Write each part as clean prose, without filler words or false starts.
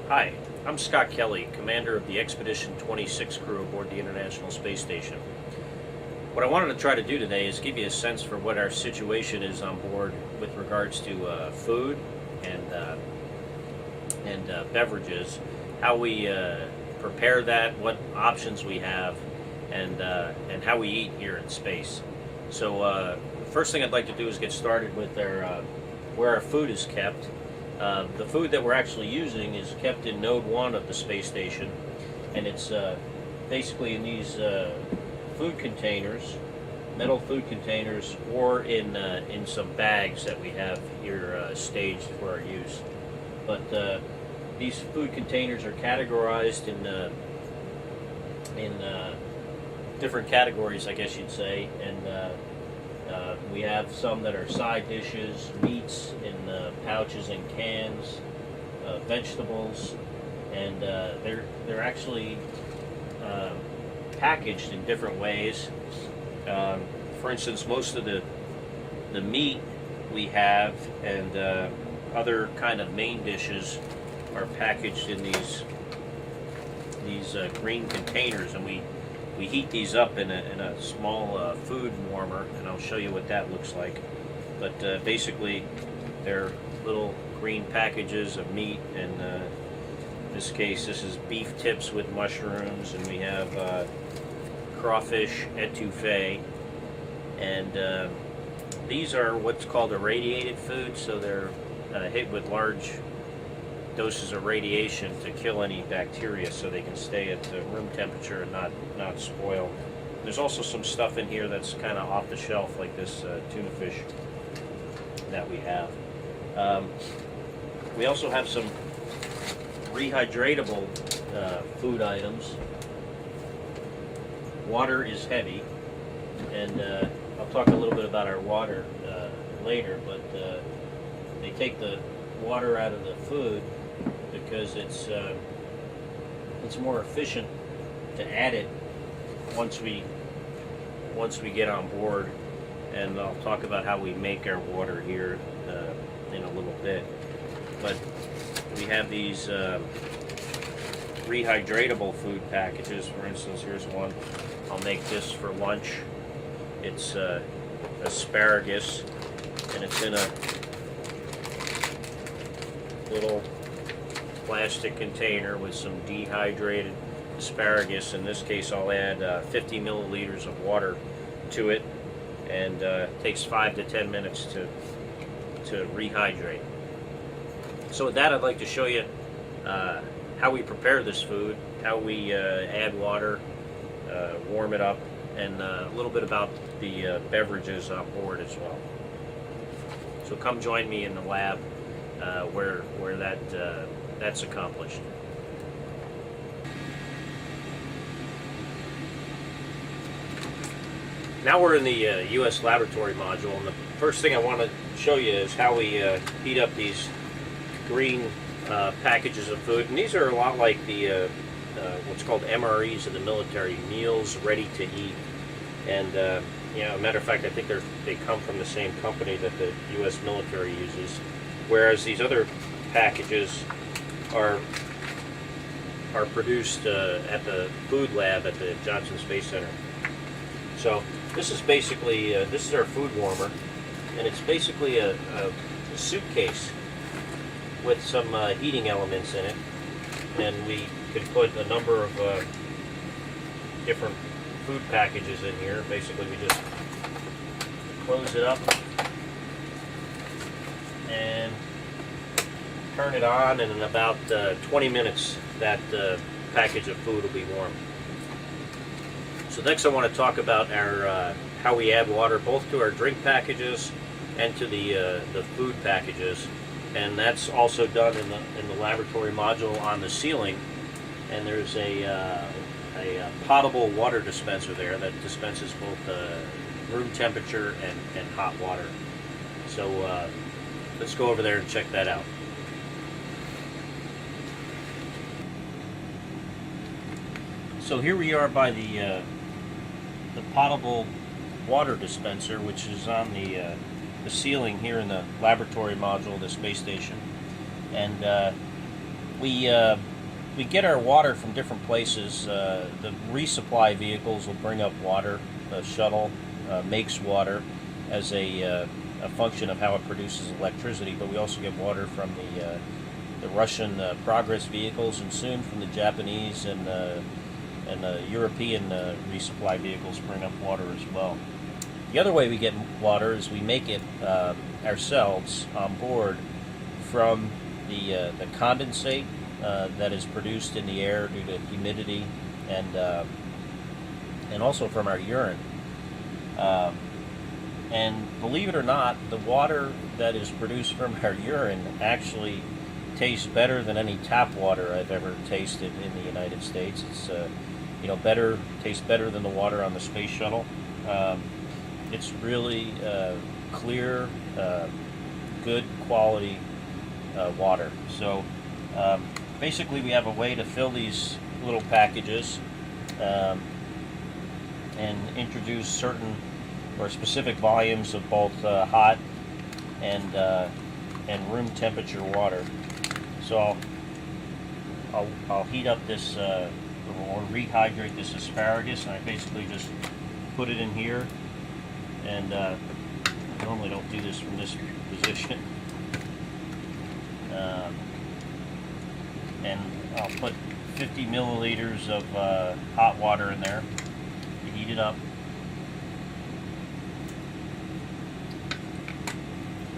Hi, I'm Scott Kelly, commander of the Expedition 26 crew aboard the International Space Station. What I wanted to try to do today is give you a sense for what our situation is on board with regards to food and beverages, how we prepare that, what options we have, and how we eat here in space. So the first thing I'd like to do is get started with where our food is kept. The food that we're actually using is kept in Node 1 of the space station, and it's basically in these food containers, metal food containers, or in some bags that we have here staged for our use. But these food containers are categorized in different categories, I guess you'd say, and we have some that are side dishes, meats in pouches and cans, vegetables, and they're actually packaged in different ways. For instance, most of the meat we have and other kind of main dishes are packaged in these green containers, and we heat these up in a small food warmer, and I'll show you what that looks like. But basically, they're little green packages of meat, and in this case, this is beef tips with mushrooms, and we have crawfish etouffee, and these are what's called irradiated food, so they're hit with large doses of radiation to kill any bacteria so they can stay at room temperature and not spoil. There's also some stuff in here that's kind of off the shelf, like this tuna fish that we have. We also have some rehydratable food items. Water is heavy, and I'll talk a little bit about our water later, but they take the water out of the food because it's more efficient to add it once we get on board, and I'll talk about how we make our water here in a little bit. But we have these rehydratable food packages. For instance, here's one. I'll make this for lunch. It's asparagus, and it's in a little plastic container with some dehydrated asparagus. In this case, I'll add 50 milliliters of water to it, and it takes 5 to 10 minutes to rehydrate. So with that, I'd like to show you how we prepare this food, how we add water, warm it up, and a little bit about the beverages on board as well. So come join me in the lab where that's accomplished. Now we're in the U.S. laboratory module, and the first thing I want to show you is how we heat up these green packages of food. And these are a lot like the what's called MREs in the military, meals ready to eat. And matter of fact, I think they come from the same company that the U.S. military uses, whereas these other packages are produced at the food lab at the Johnson Space Center. So this is basically this is our food warmer, and it's basically a suitcase with some heating elements in it, and we could put a number of different food packages in here. Basically, we just close it up and turn it on, and in about 20 minutes that package of food will be warm. So next I want to talk about our how we add water both to our drink packages and to the food packages, and that's also done in the laboratory module on the ceiling. And there's a potable water dispenser there that dispenses both room temperature and hot water. So let's go over there and check that out. So here we are by the potable water dispenser, which is on the ceiling here in the laboratory module of the space station. And we get our water from different places. The resupply vehicles will bring up water. The shuttle makes water as a function of how it produces electricity, but we also get water from the Russian Progress vehicles, and soon from the Japanese and European resupply vehicles bring up water as well. The other way we get water is we make it ourselves on board from the condensate that is produced in the air due to humidity, and also from our urine. And believe it or not, the water that is produced from our urine actually tastes better than any tap water I've ever tasted in the United States. It's tastes better than the water on the space shuttle. It's really clear, good quality water. So basically, we have a way to fill these little packages and introduce certain or specific volumes of both hot and room temperature water. So I'll heat up this or rehydrate this asparagus, and I basically just put it in here. And I normally don't do this from this position. And I'll put 50 milliliters of hot water in there to heat it up.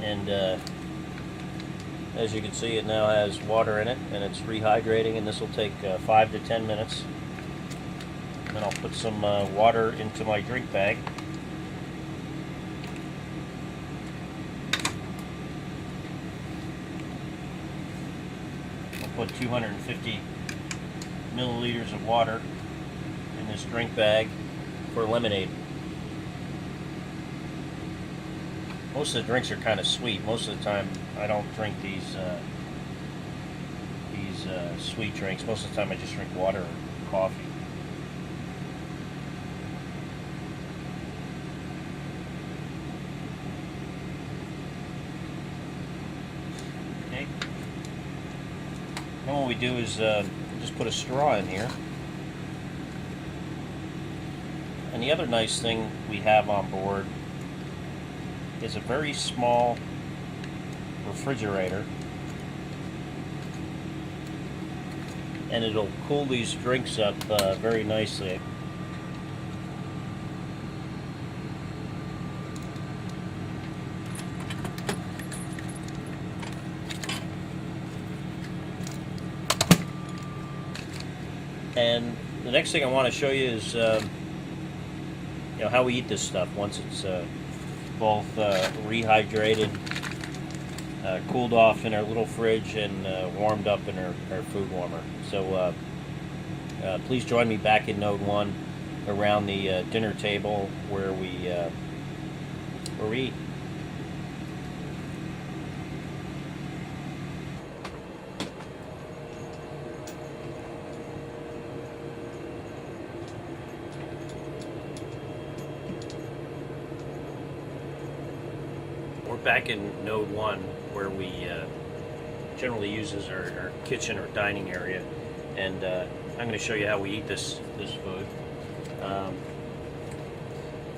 And as you can see, it now has water in it, and it's rehydrating, and this will take 5 to 10 minutes. And then I'll put some water into my drink bag. I'll put 250 milliliters of water in this drink bag for lemonade. Most of the drinks are kind of sweet. Most of the time, I don't drink these sweet drinks. Most of the time, I just drink water or coffee. Okay. Then what we do is just put a straw in here. And the other nice thing we have on board is a very small refrigerator, and it'll cool these drinks up very nicely. And the next thing I want to show you is how we eat this stuff once it's both rehydrated, cooled off in our little fridge, and warmed up in our food warmer. So please join me back in Node 1 around the dinner table where we eat. We're back in Node 1 where we generally use as our kitchen or dining area, and I'm going to show you how we eat this food.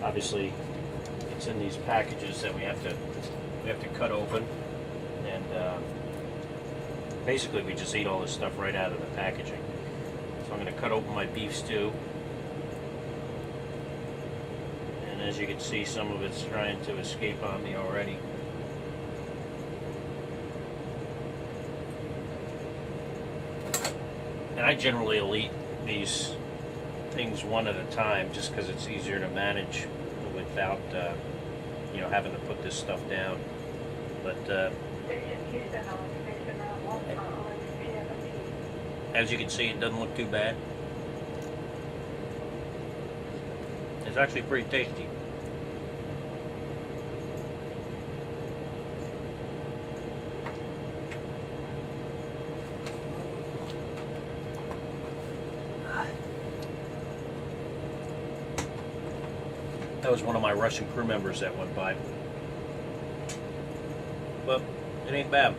Obviously, it's in these packages that we have to cut open, and basically we just eat all this stuff right out of the packaging. So I'm going to cut open my beef stew. As you can see, some of it's trying to escape on me already. And I generally will eat these things one at a time just because it's easier to manage without having to put this stuff down. But as you can see, it doesn't look too bad. It's actually pretty tasty. That was one of my Russian crew members that went by. But it ain't bad.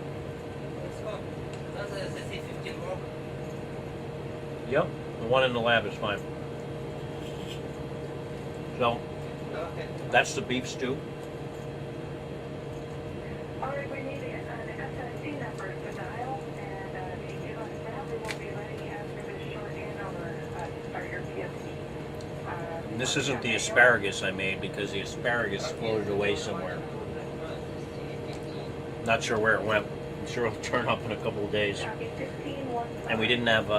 Yep, the one in the lab is fine. So, that's the beef stew. Alright, we need an SSC number to dial, and if you give us that, we will be ready after this short handover to start your PFC. And this isn't the asparagus I made because the asparagus floated away somewhere. Not sure where it went. I'm sure it'll turn up in a couple of days. And we didn't have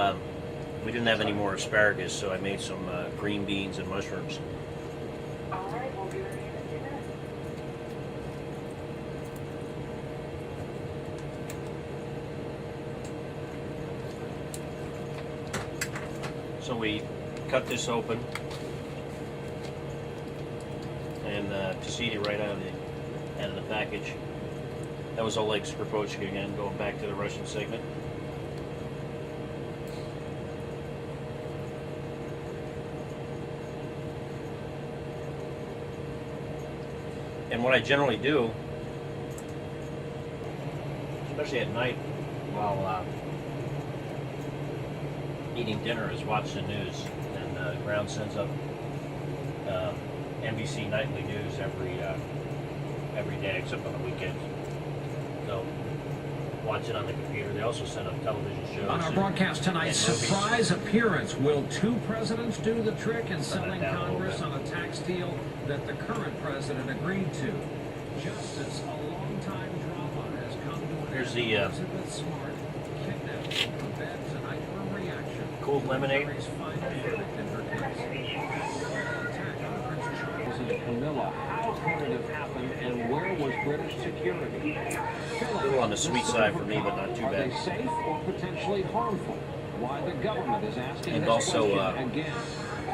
any more asparagus, so I made some green beans and mushrooms. Alright, we'll be ready in a few minutes. So we cut this open and tzatziki right out of the package. That was Oleg Skropochik again, going back to the Russian segment. And what I generally do, especially at night while eating dinner, is watch the news. And Ground sends up NBC nightly news every day except on the weekends. So watch it on the computer. They also send up television shows. On our broadcast tonight, surprise appearance. Will two presidents do the trick in selling Congress on a tax deal that the current president agreed to? Justice, a long-time drama, has come to an Here's end. the Elizabeth Smart kidnapped from her bed tonight for a reaction. cold lemonade. Jury's final verdict in her case. Attack on Prince Charles and Camilla. How could it have happened, and where was British security? A little on the sweet side for me, but not too Are they bad. safe or potentially harmful? Why the government is asking And this also, question again.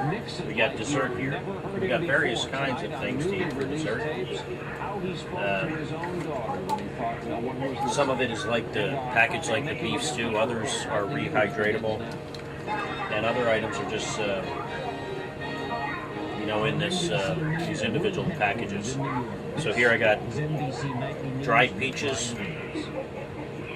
Nixon, we got like dessert you've here. never heard We him got various before. kinds of Tonight things on to eat for newly released dessert. tapes, how he spoke to his own daughter when he thought no one was listening. Some of it is like the package, like the beef stew. Others are rehydratable, and other items are just in these individual packages. So here I got dried peaches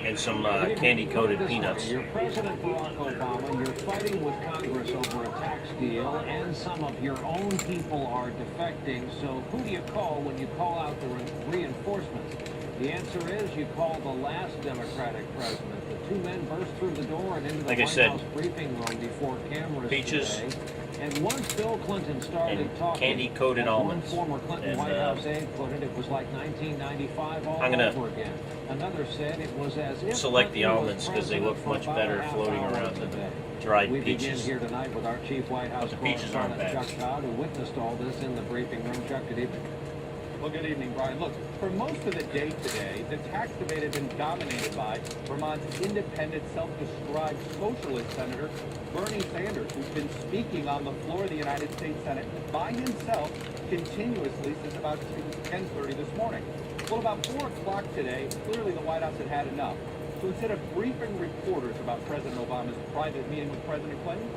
and some candy-coated peanuts. You're President Barack Obama. You're fighting with Congress over a tax deal, and some of your own people are defecting. So who do you call when you call out the reinforcements? The answer is you call the last Democratic president. The two men burst through the door and into the Like I White said, House briefing room before cameras peaches today. And once Bill Clinton started and talking, candy-coated as almonds. one former Clinton And, White House aide put it, it was like 1995 all I'm gonna over again. Another said it was as if select the Clinton was almonds because they president look much for about better a half floating hour around than today. dried We begin peaches. here tonight with our chief White House But the peaches aren't correspondent, bad. Chuck Todd, who witnessed all this in the briefing room. Chuck, good evening. Well, good evening, Brian. Look, for most of the day today, the tax debate has been dominated by Vermont's independent, self-described socialist senator, Bernie Sanders, who's been speaking on the floor of the United States Senate by himself continuously since about 10:30 this morning. Well, about 4 o'clock today, clearly the White House had had enough. So instead of briefing reporters about President Obama's private meeting with President Clinton,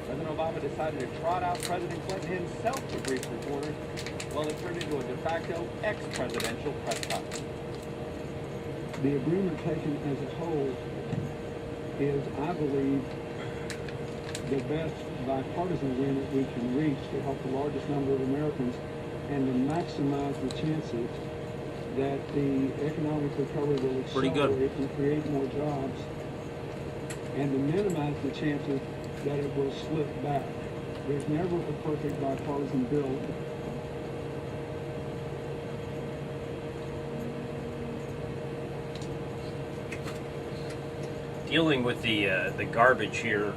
President Obama decided to trot out President Clinton himself to brief reporters. Well, it turned into a de facto ex-presidential press conference. The agreement taken as a whole is, I believe, the best bipartisan agreement we can reach to help the largest number of Americans and to maximize the chances that the economic recovery will Pretty good. accelerate and create more jobs, and to minimize the chances that it will slip back. There's never a perfect bipartisan bill. Dealing with the garbage here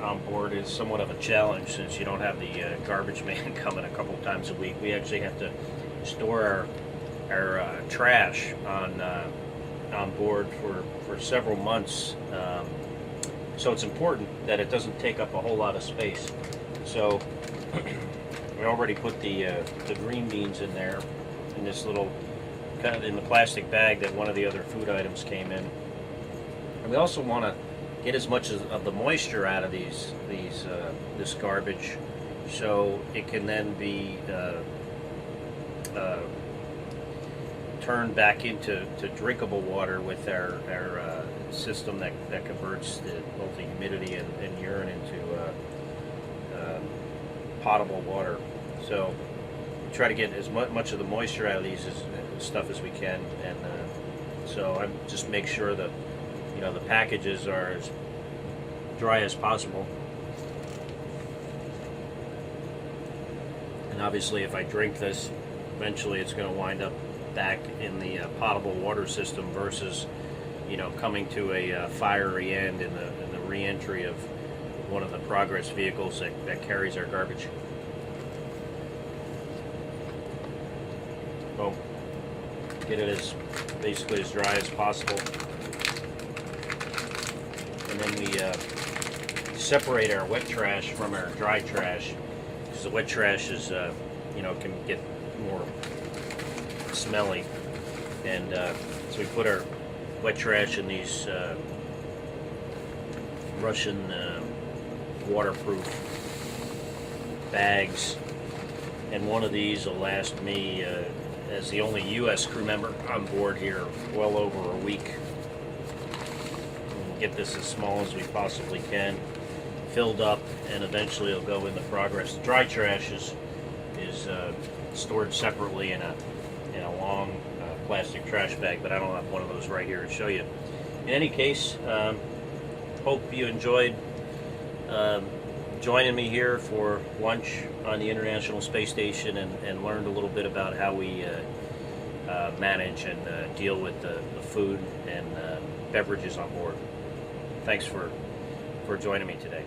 on board is somewhat of a challenge since you don't have the garbage man coming a couple times a week. We actually have to store our trash on board for several months. So it's important that it doesn't take up a whole lot of space. So we already put the green beans in there in this little kind of in the plastic bag that one of the other food items came in. And we also want to get as much of the moisture out of this garbage, so it can then be turned back into drinkable water with our system that converts both the humidity and urine into potable water. So we try to get as much of the moisture out of these stuff as we can, and so I just make sure that the packages are as dry as possible. And obviously, if I drink this, eventually it's going to wind up back in the potable water system versus coming to a fiery end in the re-entry of one of the progress vehicles that carries our garbage. So get it as basically as dry as possible, and then we separate our wet trash from our dry trash, because the wet trash is can get more smelly, and so we put our wet trash in these Russian waterproof bags, and one of these will last me as the only U.S. crew member on board here well over a week. We'll get this as small as we possibly can, filled up, and eventually it'll go in the progress. Dry trash is stored separately in a long plastic trash bag, but I don't have one of those right here to show you. In any case, hope you enjoyed joining me here for lunch on the International Space Station, and learned a little bit about how we manage and deal with the food and beverages on board. Thanks for joining me today.